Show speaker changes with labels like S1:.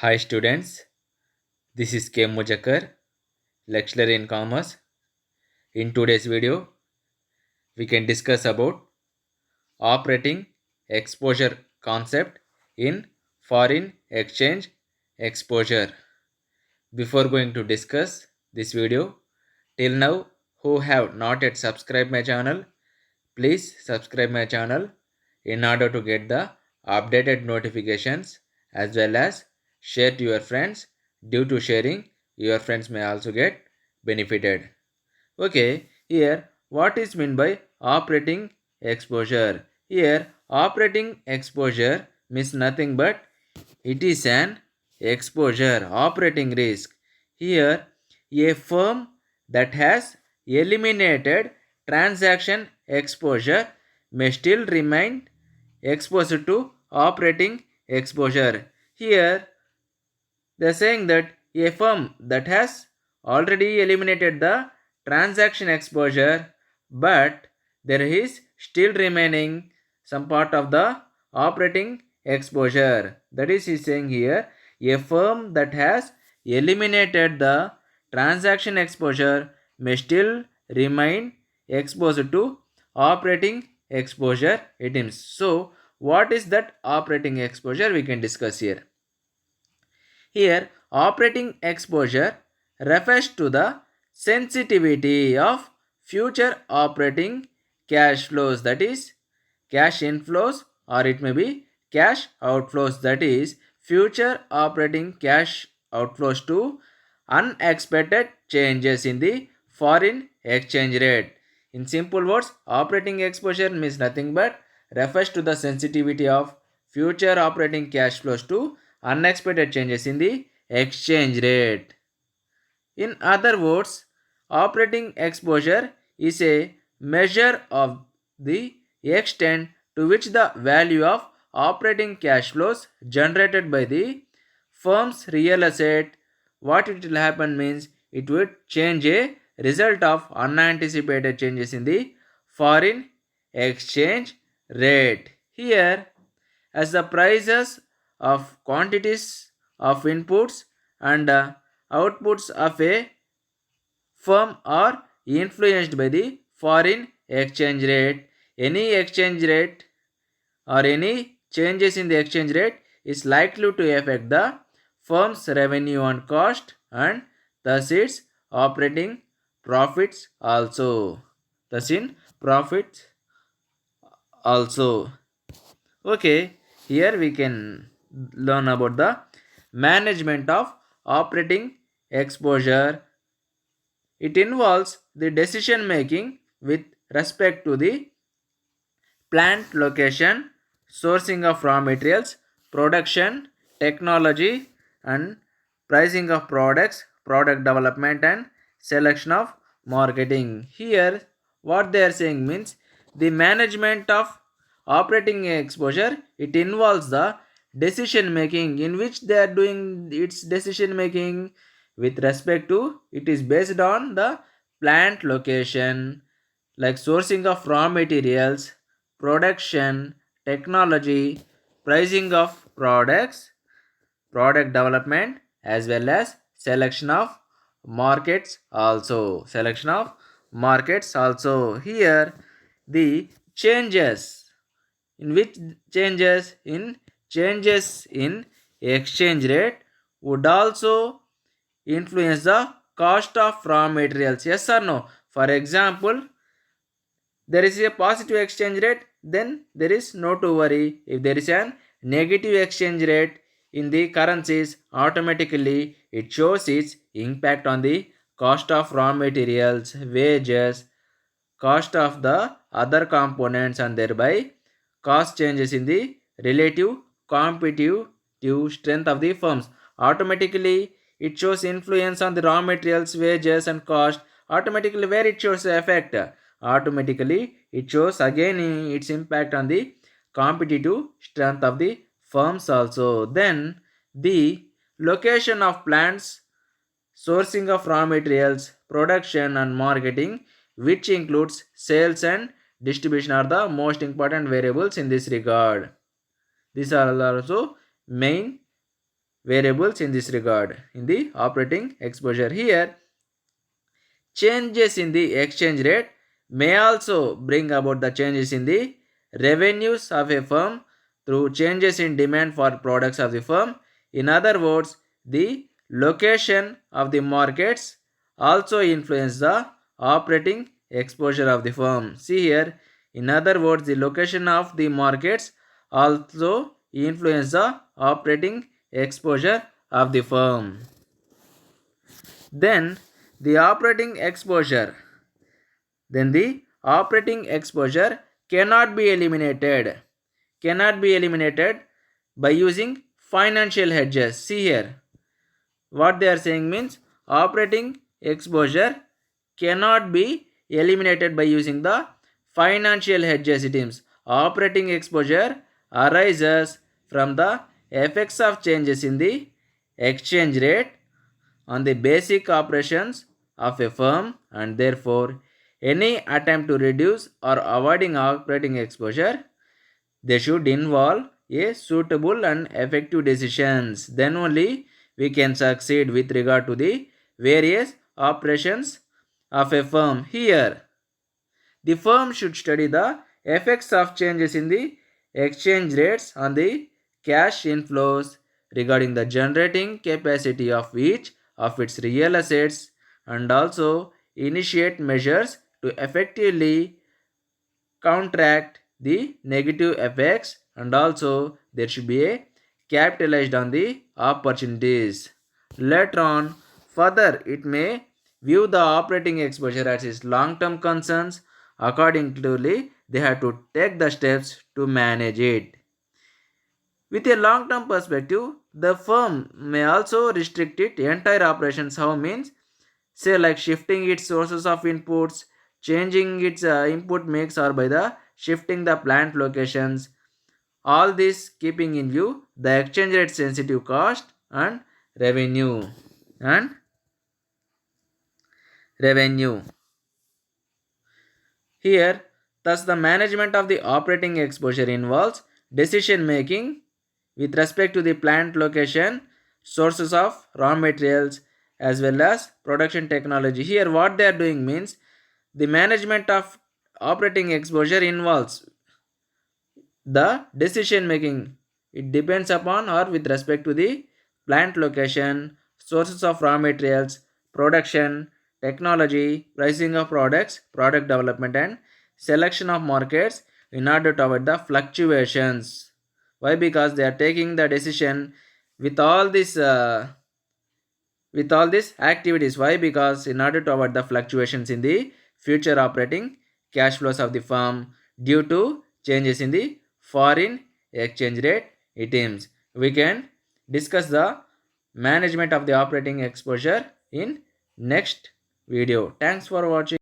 S1: Hi students, this is K. Mujakar, lecturer in commerce. In today's video, we can discuss about operating exposure concept in foreign exchange exposure. Before going to discuss this video, till now who have not yet subscribed my channel, please subscribe my channel in order to get the updated notifications as well as share to your friends. Due to sharing, your friends may also get benefited. Okay, here what is meant by operating exposure? Here operating exposure means nothing but it is an exposure operating risk. Here a firm that has eliminated transaction exposure may still remain exposed to operating exposure. Here they are saying that a firm that has already eliminated the transaction exposure, but there is still remaining some part of the operating exposure. That is, he is saying here, a firm that has eliminated the transaction exposure may still remain exposed to operating exposure items. So, what is that operating exposure? We can discuss here. Here, operating exposure refers to the sensitivity of future operating cash flows, that is, cash inflows, or it may be cash outflows, that is, future operating cash outflows to unexpected changes in the foreign exchange rate. In simple words, operating exposure means nothing but refers to the sensitivity of future operating cash flows to unexpected changes in the exchange rate. In other words, operating exposure is a measure of the extent to which the value of operating cash flows generated by the firm's real asset. What it will happen means it would change a result of unanticipated changes in the foreign exchange rate. Here, as the prices of quantities of inputs and outputs of a firm are influenced by the foreign exchange rate. Any exchange rate or any changes in the exchange rate is likely to affect the firm's revenue and cost and thus its operating profits also. Thus in profits also. Okay, here we can learn about the management of operating exposure. It involves the decision making with respect to the plant location, sourcing of raw materials, production, technology, and pricing of products, product development, and selection of marketing. Here, what they are saying means the management of operating exposure, it involves the decision making in which they are doing its decision making with respect to it is based on the plant location, like sourcing of raw materials, production, technology, pricing of products, product development, as well as selection of markets also. Selection of markets also. Here, the changes in which changes in exchange rate would also influence the cost of raw materials. Yes or no? For example, there is a positive exchange rate, then there is no to worry. If there is a negative exchange rate in the currencies, automatically it shows its impact on the cost of raw materials, wages, cost of the other components, and thereby cost changes in the relative competitive strength of the firms. Automatically it shows influence on the raw materials, wages, and cost. Automatically where it shows the effect, automatically it shows again its impact on the competitive strength of the firms also. Then the location of plants, sourcing of raw materials, production, and marketing, which includes sales and distribution, are the most important variables in this regard. These are also main variables in this regard in the operating exposure. Here, changes in the exchange rate may also bring about the changes in the revenues of a firm through changes in demand for products of the firm. In other words, the location of the markets also influence the operating exposure of the firm. See here, in other words, the location of the markets also influence the operating exposure of the firm. Then the operating exposure. Then the operating exposure cannot be eliminated. Cannot be eliminated by using financial hedges. See here. What they are saying means operating exposure cannot be eliminated by using the financial hedges. It means operating exposure arises from the effects of changes in the exchange rate on the basic operations of a firm, and therefore any attempt to reduce or avoiding operating exposure, they should involve a suitable and effective decisions. Then only we can succeed with regard to the various operations of a firm. Here, the firm should study the effects of changes in the exchange rates on the cash inflows regarding the generating capacity of each of its real assets, and also initiate measures to effectively counteract the negative effects, and also there should be a capitalized on the opportunities. Later on, further it may view the operating exposure as its long-term concerns. Accordingly, they have to take the steps to manage it. With a long-term perspective, the firm may also restrict its entire operations. How means, say like shifting its sources of inputs, changing its input mix, or by the shifting the plant locations. All this keeping in view the exchange rate sensitive cost and revenue and revenue. Here, thus the management of the operating exposure involves decision making with respect to the plant location, sources of raw materials, as well as production technology. Here what they are doing means the management of operating exposure involves the decision making. It depends upon or with respect to the plant location, sources of raw materials, production, technology, pricing of products, product development, and selection of markets in order to avoid the fluctuations. Why? Because they are taking the decision with all these activities. Why? Because in order to avoid the fluctuations in the future operating cash flows of the firm due to changes in the foreign exchange rate items. We can discuss the management of the operating exposure in next video. Thanks for watching.